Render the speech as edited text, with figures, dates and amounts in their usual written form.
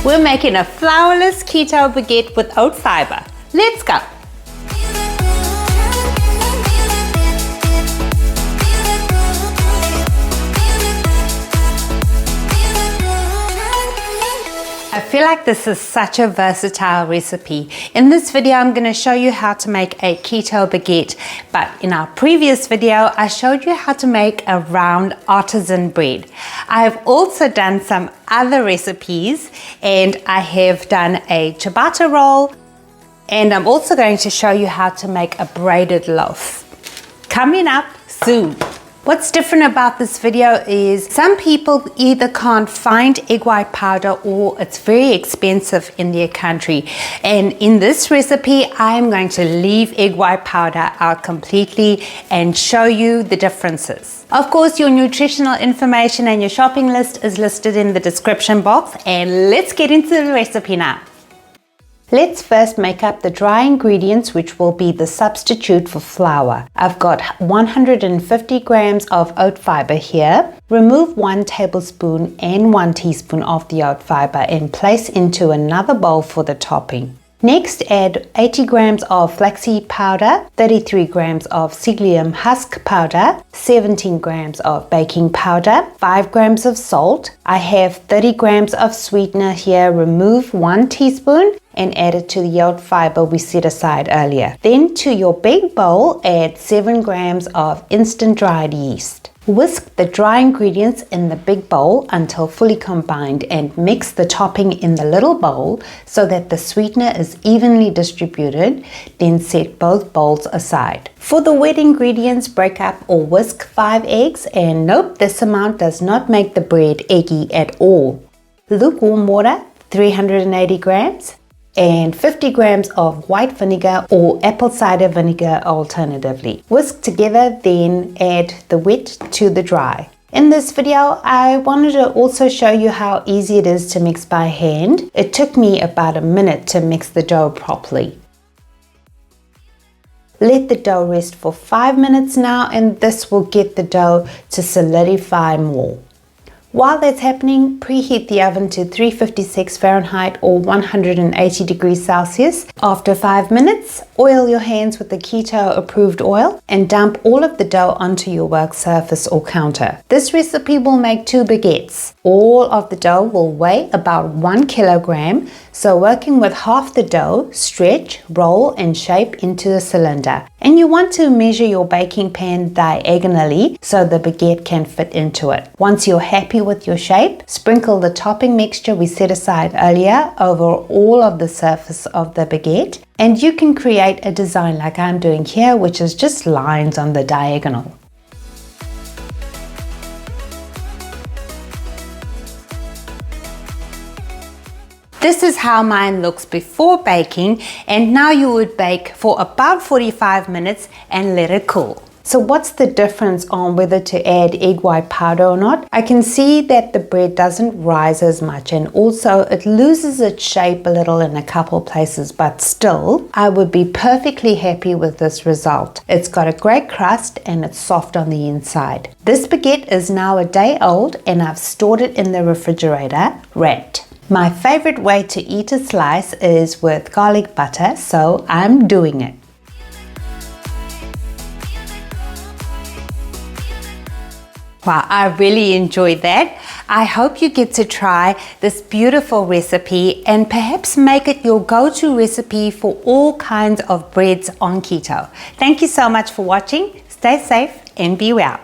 We're making a flourless keto baguette with oat fiber. Let's go! I feel like this is such a versatile recipe. In this video, I'm going to show you how to make a keto baguette. But in our previous video, I showed you how to make a round artisan bread. I have also done some other recipes, and I have done a ciabatta roll, and I'm also going to show you how to make a braided loaf. Coming up soon. What's different about this video is some people either can't find egg white powder or it's very expensive in their country. And in this recipe, I'm going to leave egg white powder out completely and show you the differences. Of course, your nutritional information and your shopping list is listed in the description box. And let's get into the recipe now. Let's first make up the dry ingredients, which will be the substitute for flour. I've got 150 grams of oat fiber here. Remove 1 tablespoon and 1 teaspoon of the oat fiber and place into another bowl for the topping. Next, add 80 grams of flaxseed powder, 33 grams of Psyllium Husk Powder, 17 grams of baking powder, 5 grams of salt. I have 30 grams of sweetener here. Remove 1 teaspoon and add it to the oat fiber we set aside earlier. Then to your big bowl, add 7 grams of instant dried yeast. Whisk the dry ingredients in the big bowl until fully combined and mix the topping in the little bowl so that the sweetener is evenly distributed. Then set both bowls aside. For the wet ingredients, break up or whisk 5 eggs, and nope, this amount does not make the bread eggy at all. Lukewarm water, 380 grams. And 50 grams of white vinegar or apple cider vinegar alternatively. Whisk together, then add the wet to the dry. In this video, I wanted to also show you how easy it is to mix by hand. It took me about a minute to mix the dough properly. Let the dough rest for 5 minutes now, and this will get the dough to solidify more. While that's happening, preheat the oven to 356 Fahrenheit or 180 degrees Celsius. After 5 minutes, oil your hands with the keto approved oil and dump all of the dough onto your work surface or counter. This recipe will make 2 baguettes. All of the dough will weigh about 1 kilogram, so working with half the dough, stretch, roll and shape into a cylinder. And you want to measure your baking pan diagonally so the baguette can fit into it. Once you're happy with your shape, sprinkle the topping mixture we set aside earlier over all of the surface of the baguette, and you can create a design like I'm doing here, which is just lines on the diagonal. This is how mine looks before baking, and now you would bake for about 45 minutes and let it cool. So what's the difference on whether to add egg white powder or not? I can see that the bread doesn't rise as much, and also it loses its shape a little in a couple places, but still I would be perfectly happy with this result. It's got a great crust and it's soft on the inside. This baguette is now a day old and I've stored it in the refrigerator wrapped. My favorite way to eat a slice is with garlic butter, so I'm doing it. Wow, I really enjoyed that. I hope you get to try this beautiful recipe and perhaps make it your go-to recipe for all kinds of breads on keto. Thank you so much for watching. Stay safe and be well.